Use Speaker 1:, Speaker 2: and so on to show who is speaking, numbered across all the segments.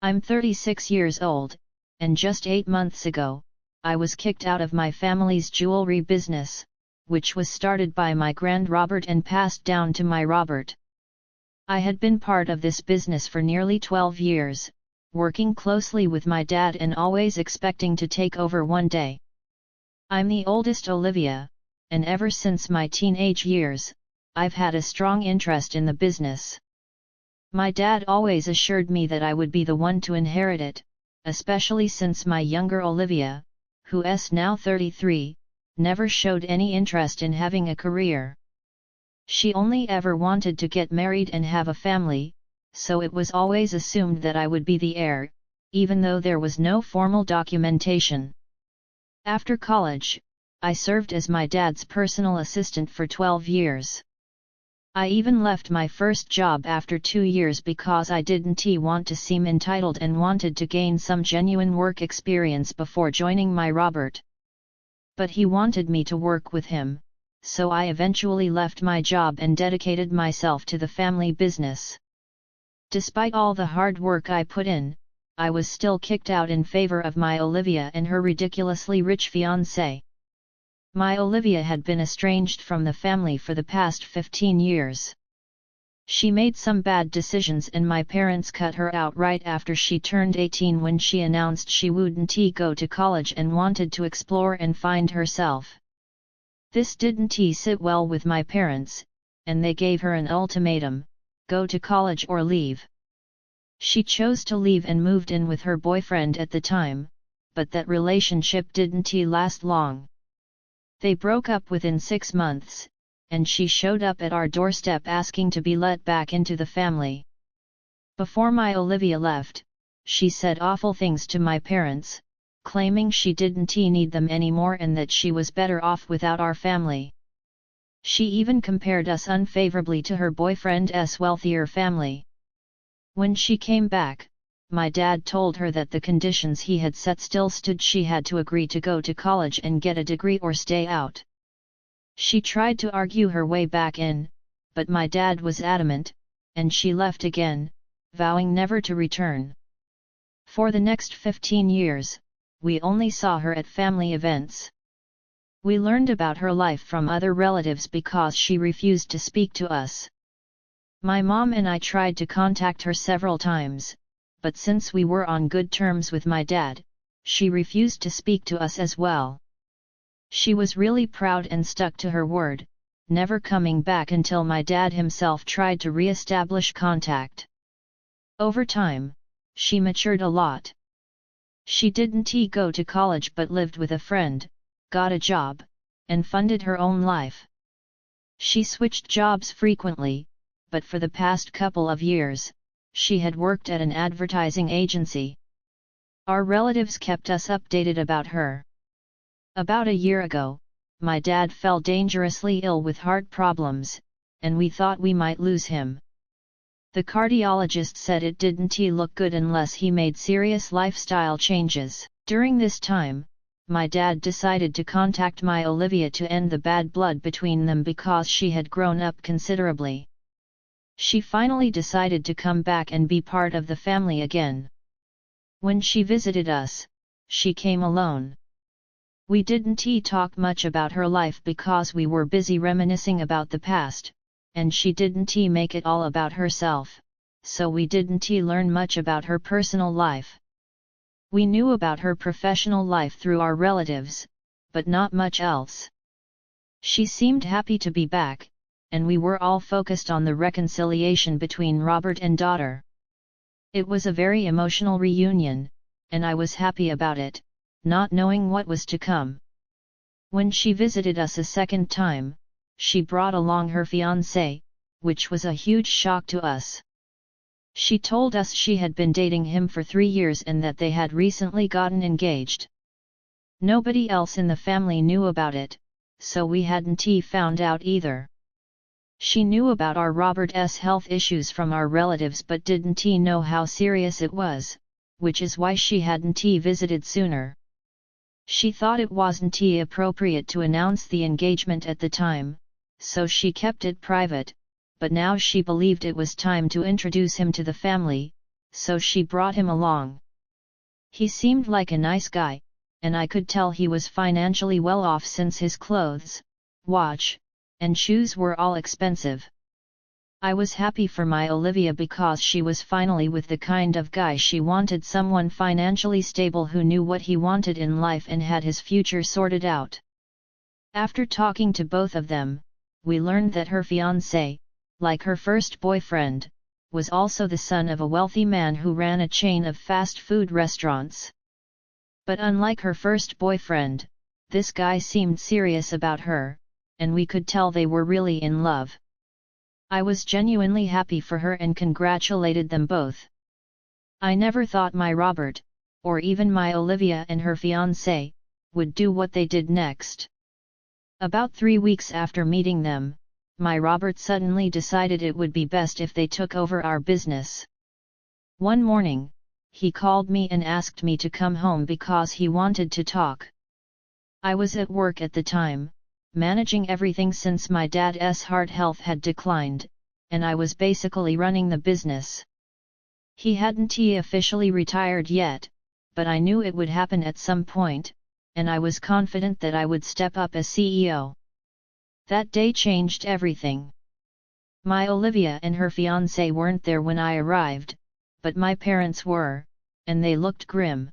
Speaker 1: I'm 36 years old, and just 8 months ago, I was kicked out of my family's jewelry business, which was started by my grand Robert and passed down to my Robert. I had been part of this business for nearly 12 years, working closely with my dad and always expecting to take over one day. I'm the oldest Olivia, and ever since my teenage years, I've had a strong interest in the business. My dad always assured me that I would be the one to inherit it, especially since my younger Olivia, who's now 33, never showed any interest in having a career. She only ever wanted to get married and have a family, so it was always assumed that I would be the heir, even though there was no formal documentation. After college, I served as my dad's personal assistant for 12 years. I even left my first job after 2 years because I didn't want to seem entitled and wanted to gain some genuine work experience before joining my Robert. But he wanted me to work with him, so I eventually left my job and dedicated myself to the family business. Despite all the hard work I put in, I was still kicked out in favor of my Olivia and her ridiculously rich fiancé. My Olivia had been estranged from the family for the past 15 years. She made some bad decisions and my parents cut her out right after she turned 18 when she announced she wouldn't go to college and wanted to explore and find herself. This didn't sit well with my parents, and they gave her an ultimatum: go to college or leave. She chose to leave and moved in with her boyfriend at the time, but that relationship didn't last long. They broke up within 6 months, and she showed up at our doorstep asking to be let back into the family. Before my Olivia left, she said awful things to my parents, claiming she didn't need them anymore and that she was better off without our family. She even compared us unfavorably to her boyfriend's wealthier family. When she came back, my dad told her that the conditions he had set still stood. She had to agree to go to college and get a degree or stay out. She tried to argue her way back in, but my dad was adamant, and she left again, vowing never to return. For the next 15 years, we only saw her at family events. We learned about her life from other relatives because she refused to speak to us. My mom and I tried to contact her several times, but since we were on good terms with my dad, she refused to speak to us as well. She was really proud and stuck to her word, never coming back until my dad himself tried to re-establish contact. Over time, she matured a lot. She didn't go to college but lived with a friend, got a job, and funded her own life. She switched jobs frequently, but for the past couple of years, she had worked at an advertising agency. Our relatives kept us updated about her. About a year ago, my dad fell dangerously ill with heart problems, and we thought we might lose him. The cardiologist said it didn't look good unless he made serious lifestyle changes. During this time, my dad decided to contact my Olivia to end the bad blood between them because she had grown up considerably. She finally decided to come back and be part of the family again. When she visited us, she came alone. We didn't talk much about her life because we were busy reminiscing about the past, and she didn't make it all about herself, so we didn't learn much about her personal life. We knew about her professional life through our relatives, but not much else. She seemed happy to be back, and we were all focused on the reconciliation between Robert and daughter. It was a very emotional reunion, and I was happy about it, not knowing what was to come. When she visited us a second time, she brought along her fiancé, which was a huge shock to us. She told us she had been dating him for 3 years and that they had recently gotten engaged. Nobody else in the family knew about it, so we hadn't found out either. She knew about our Robert's health issues from our relatives but didn't know how serious it was, which is why she hadn't visited sooner. She thought it wasn't appropriate to announce the engagement at the time, so she kept it private, but now she believed it was time to introduce him to the family, so she brought him along. He seemed like a nice guy, and I could tell he was financially well off since his clothes, watch, and shoes were all expensive. I was happy for my Olivia because she was finally with the kind of guy she wanted, someone financially stable who knew what he wanted in life and had his future sorted out. After talking to both of them, we learned that her fiancé, like her first boyfriend, was also the son of a wealthy man who ran a chain of fast food restaurants. But unlike her first boyfriend, this guy seemed serious about her, and we could tell they were really in love. I was genuinely happy for her and congratulated them both. I never thought my Robert, or even my Olivia and her fiancé, would do what they did next. About 3 weeks after meeting them, my Robert suddenly decided it would be best if they took over our business. One morning, he called me and asked me to come home because he wanted to talk. I was at work at the time, managing everything since my dad's heart health had declined, and I was basically running the business. He hadn't officially retired yet, but I knew it would happen at some point, and I was confident that I would step up as CEO. That day changed everything. My Olivia and her fiancé weren't there when I arrived, but my parents were, and they looked grim.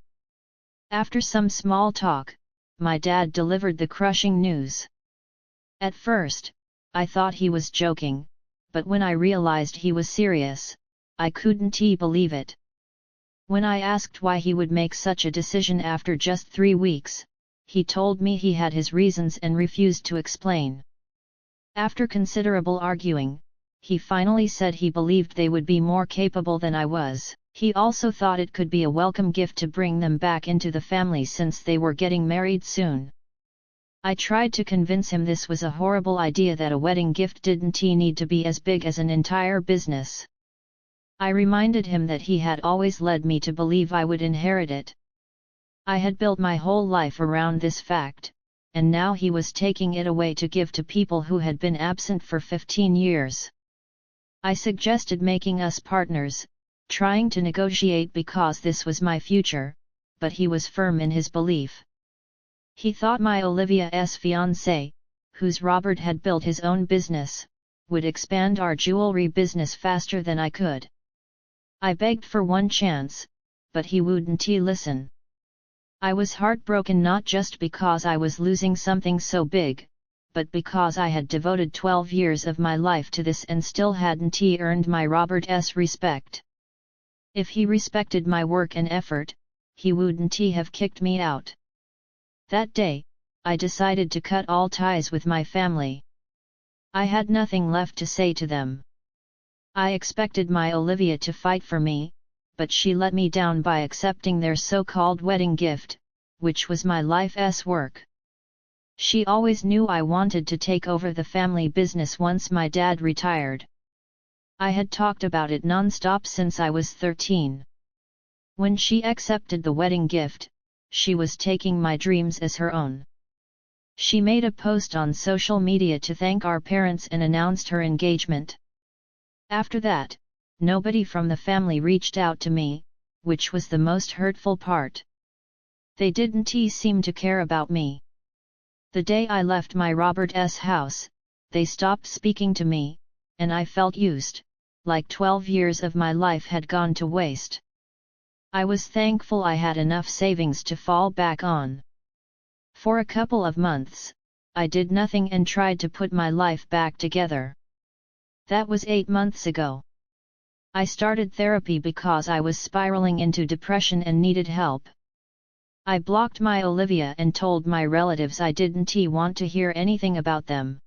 Speaker 1: After some small talk, my dad delivered the crushing news. At first, I thought he was joking, but when I realized he was serious, I couldn't believe it. When I asked why he would make such a decision after just 3 weeks, he told me he had his reasons and refused to explain. After considerable arguing, he finally said he believed they would be more capable than I was. He also thought it could be a welcome gift to bring them back into the family since they were getting married soon. I tried to convince him this was a horrible idea, that a wedding gift didn't need to be as big as an entire business. I reminded him that he had always led me to believe I would inherit it. I had built my whole life around this fact, and now he was taking it away to give to people who had been absent for 15 years. I suggested making us partners, trying to negotiate because this was my future, but he was firm in his belief. He thought my Olivia's fiancé, whose Robert had built his own business, would expand our jewelry business faster than I could. I begged for one chance, but he wouldn't listen. I was heartbroken, not just because I was losing something so big, but because I had devoted 12 years of my life to this and still hadn't earned my Robert's respect. If he respected my work and effort, he wouldn't have kicked me out. That day, I decided to cut all ties with my family. I had nothing left to say to them. I expected my Olivia to fight for me, but she let me down by accepting their so-called wedding gift, which was my life's work. She always knew I wanted to take over the family business once my dad retired. I had talked about it non-stop since I was 13. When she accepted the wedding gift, she was taking my dreams as her own. She made a post on social media to thank our parents and announced her engagement. After that, nobody from the family reached out to me, which was the most hurtful part. They didn't seem to care about me. The day I left my Robert's house, they stopped speaking to me, and I felt used, like 12 years of my life had gone to waste. I was thankful I had enough savings to fall back on. For a couple of months, I did nothing and tried to put my life back together. That was 8 months ago. I started therapy because I was spiraling into depression and needed help. I blocked my Olivia and told my relatives I didn't want to hear anything about them.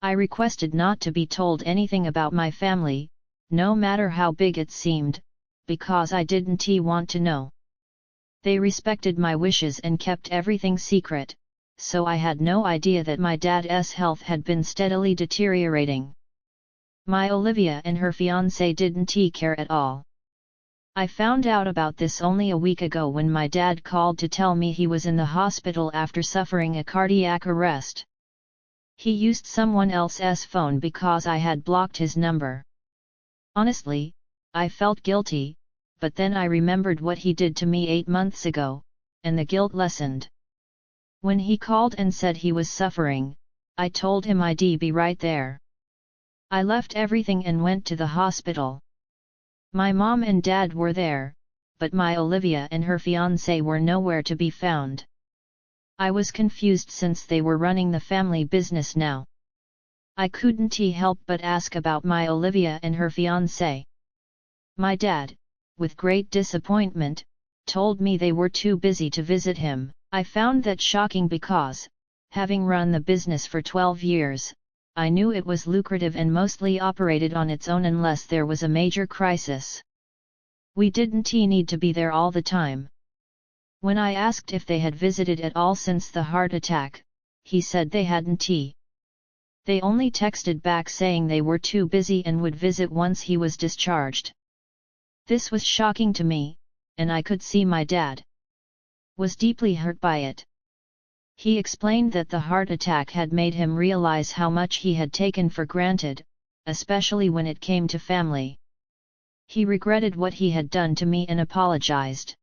Speaker 1: I requested not to be told anything about my family, no matter how big it seemed, because I didn't want to know. They respected my wishes and kept everything secret, so I had no idea that my dad's health had been steadily deteriorating. My Olivia and her fiancé didn't care at all. I found out about this only a week ago when my dad called to tell me he was in the hospital after suffering a cardiac arrest. He used someone else's phone because I had blocked his number. Honestly, I felt guilty, but then I remembered what he did to me 8 months ago, and the guilt lessened. When he called and said he was suffering, I told him I'd be right there. I left everything and went to the hospital. My mom and dad were there, but my Olivia and her fiancé were nowhere to be found. I was confused since they were running the family business now. I couldn't help but ask about my Olivia and her fiancé. My dad, with great disappointment, told me they were too busy to visit him. I found that shocking because, having run the business for 12 years, I knew it was lucrative and mostly operated on its own unless there was a major crisis. We didn't need to be there all the time. When I asked if they had visited at all since the heart attack, he said they hadn't. They only texted back saying they were too busy and would visit once he was discharged. This was shocking to me, and I could see my dad was deeply hurt by it. He explained that the heart attack had made him realize how much he had taken for granted, especially when it came to family. He regretted what he had done to me and apologized.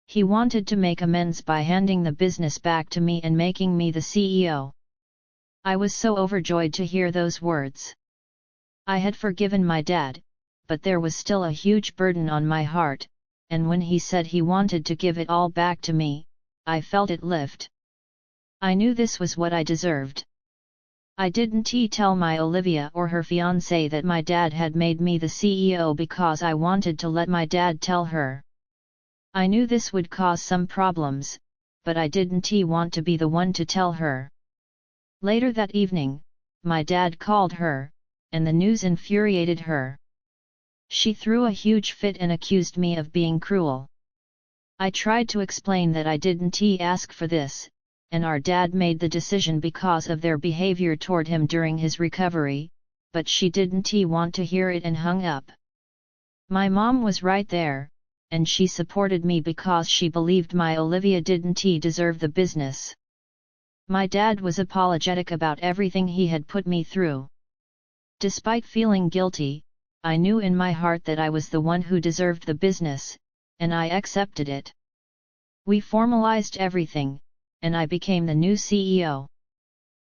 Speaker 1: He wanted to make amends by handing the business back to me and making me the CEO. I was so overjoyed to hear those words. I had forgiven my dad, but there was still a huge burden on my heart, and when he said he wanted to give it all back to me, I felt it lift. I knew this was what I deserved. I didn't tell my Olivia or her fiancé that my dad had made me the CEO because I wanted to let my dad tell her. I knew this would cause some problems, but I didn't want to be the one to tell her. Later that evening, my dad called her, and the news infuriated her. She threw a huge fit and accused me of being cruel. I tried to explain that I didn't ask for this, and our dad made the decision because of their behavior toward him during his recovery, but she didn't want to hear it and hung up. My mom was right there, and she supported me because she believed my Olivia didn't deserve the business. My dad was apologetic about everything he had put me through. Despite feeling guilty, I knew in my heart that I was the one who deserved the business, and I accepted it. We formalized everything, and I became the new CEO.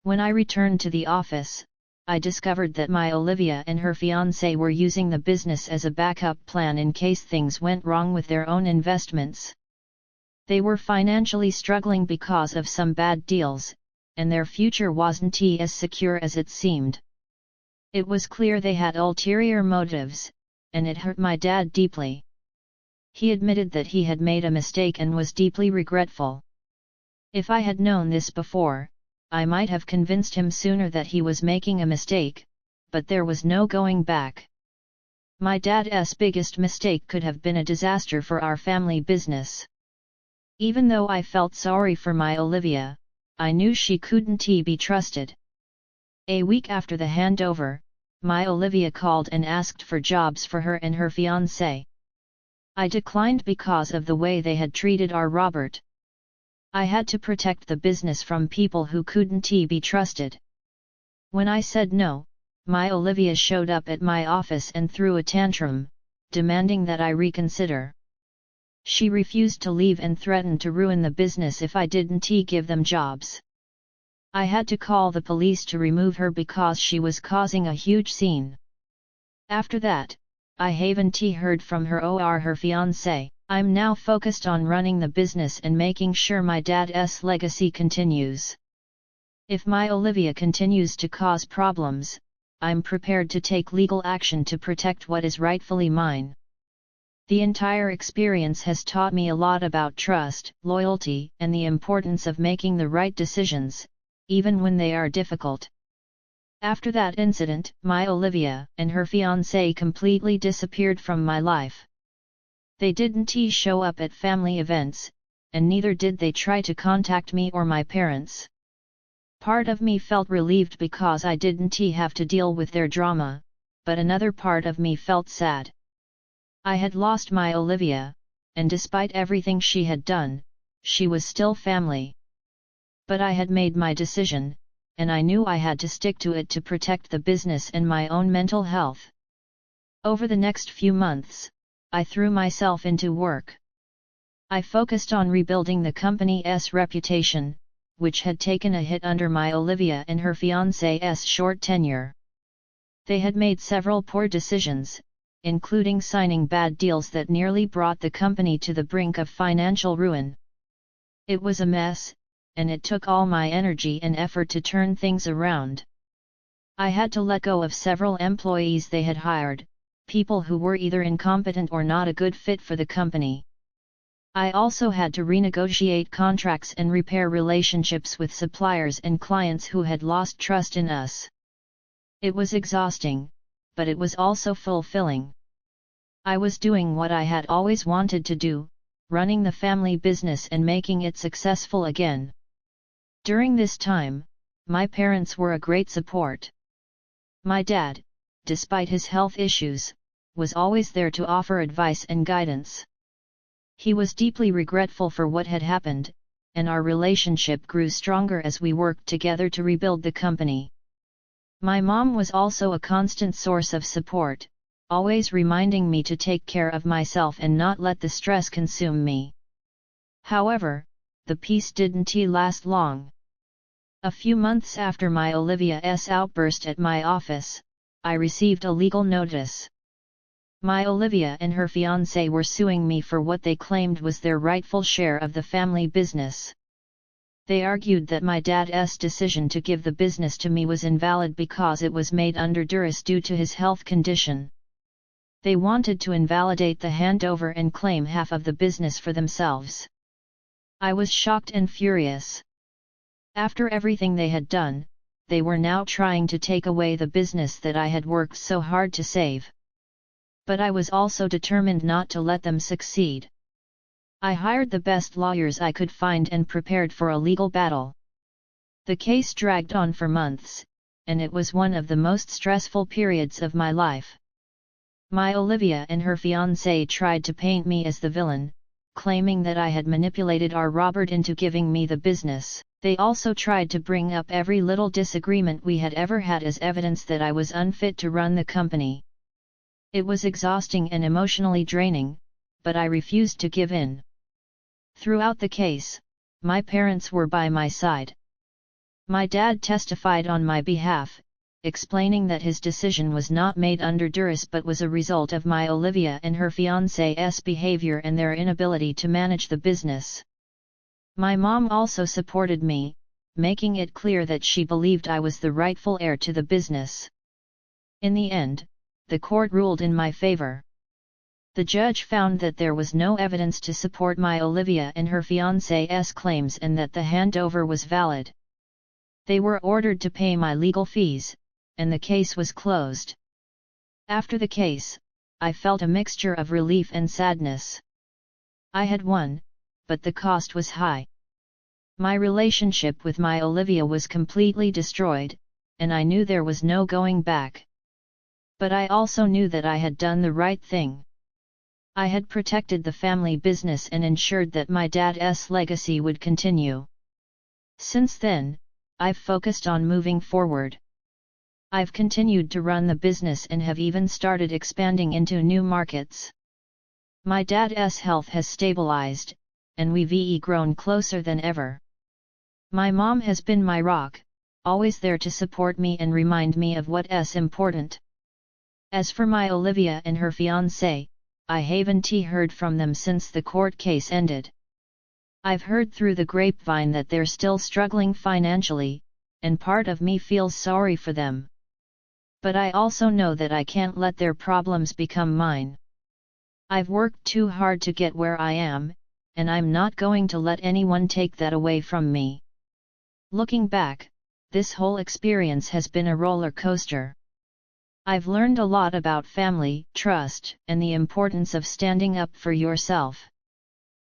Speaker 1: When I returned to the office, I discovered that my Olivia and her fiancé were using the business as a backup plan in case things went wrong with their own investments. They were financially struggling because of some bad deals, and their future wasn't as secure as it seemed. It was clear they had ulterior motives, and it hurt my dad deeply. He admitted that he had made a mistake and was deeply regretful. If I had known this before, I might have convinced him sooner that he was making a mistake, but there was no going back. My dad's biggest mistake could have been a disaster for our family business. Even though I felt sorry for my Olivia, I knew she couldn't be trusted. A week after the handover, my Olivia called and asked for jobs for her and her fiancé. I declined because of the way they had treated our Robert. I had to protect the business from people who couldn't be trusted. When I said no, my Olivia showed up at my office and threw a tantrum, demanding that I reconsider. She refused to leave and threatened to ruin the business if I didn't give them jobs. I had to call the police to remove her because she was causing a huge scene. After that, I haven't heard from her or her fiancé. I'm now focused on running the business and making sure my dad's legacy continues. If my Olivia continues to cause problems, I'm prepared to take legal action to protect what is rightfully mine. The entire experience has taught me a lot about trust, loyalty, and the importance of making the right decisions, even when they are difficult. After that incident, my Olivia and her fiancé completely disappeared from my life. They didn't show up at family events, and neither did they try to contact me or my parents. Part of me felt relieved because I didn't have to deal with their drama, but another part of me felt sad. I had lost my Olivia, and despite everything she had done, she was still family. But I had made my decision, and I knew I had to stick to it to protect the business and my own mental health. Over the next few months, I threw myself into work. I focused on rebuilding the company's reputation, which had taken a hit under my Olivia and her fiancé's short tenure. They had made several poor decisions, including signing bad deals that nearly brought the company to the brink of financial ruin. It was a mess, and it took all my energy and effort to turn things around. I had to let go of several employees they had hired, people who were either incompetent or not a good fit for the company. I also had to renegotiate contracts and repair relationships with suppliers and clients who had lost trust in us. It was exhausting, but it was also fulfilling. I was doing what I had always wanted to do, running the family business and making it successful again. During this time, my parents were a great support. My dad, despite his health issues, was always there to offer advice and guidance. He was deeply regretful for what had happened, and our relationship grew stronger as we worked together to rebuild the company. My mom was also a constant source of support, always reminding me to take care of myself and not let the stress consume me. However, the peace didn't last long. A few months after my Olivia's outburst at my office, I received a legal notice. My Olivia and her fiancé were suing me for what they claimed was their rightful share of the family business. They argued that my dad's decision to give the business to me was invalid because it was made under duress due to his health condition. They wanted to invalidate the handover and claim half of the business for themselves. I was shocked and furious. After everything they had done, they were now trying to take away the business that I had worked so hard to save. But I was also determined not to let them succeed. I hired the best lawyers I could find and prepared for a legal battle. The case dragged on for months, and it was one of the most stressful periods of my life. My Olivia and her fiancé tried to paint me as the villain, claiming that I had manipulated our Robert into giving me the business. They also tried to bring up every little disagreement we had ever had as evidence that I was unfit to run the company. It was exhausting and emotionally draining, but I refused to give in. Throughout the case, my parents were by my side. My dad testified on my behalf, explaining that his decision was not made under duress but was a result of my Olivia and her fiancé's behavior and their inability to manage the business. My mom also supported me, making it clear that she believed I was the rightful heir to the business. In the end, the court ruled in my favor. The judge found that there was no evidence to support my Olivia and her fiancé's claims and that the handover was valid. They were ordered to pay my legal fees, and the case was closed. After the case, I felt a mixture of relief and sadness. I had won, but the cost was high. My relationship with my Olivia was completely destroyed, and I knew there was no going back. But I also knew that I had done the right thing. I had protected the family business and ensured that my dad's legacy would continue. Since then, I've focused on moving forward. I've continued to run the business and have even started expanding into new markets. My dad's health has stabilized, and we've grown closer than ever. My mom has been my rock, always there to support me and remind me of what's important. As for my Olivia and her fiancé, I haven't heard from them since the court case ended. I've heard through the grapevine that they're still struggling financially, and part of me feels sorry for them. But I also know that I can't let their problems become mine. I've worked too hard to get where I am, and I'm not going to let anyone take that away from me. Looking back, this whole experience has been a roller coaster. I've learned a lot about family, trust, and the importance of standing up for yourself.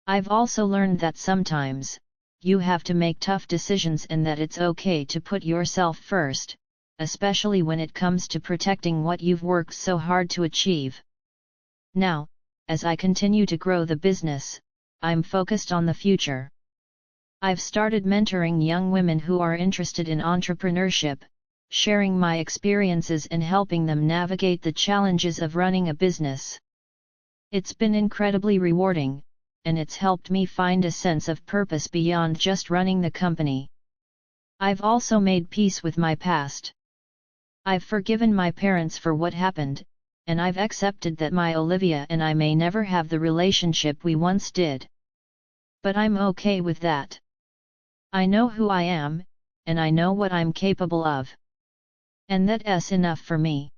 Speaker 1: I've also learned that sometimes, you have to make tough decisions and that it's okay to put yourself first, especially when it comes to protecting what you've worked so hard to achieve. Now, as I continue to grow the business, I'm focused on the future. I've started mentoring young women who are interested in entrepreneurship, sharing my experiences and helping them navigate the challenges of running a business. It's been incredibly rewarding, and it's helped me find a sense of purpose beyond just running the company. I've also made peace with my past. I've forgiven my parents for what happened, and I've accepted that my Olivia and I may never have the relationship we once did. But I'm okay with that. I know who I am, and I know what I'm capable of. And that's enough for me.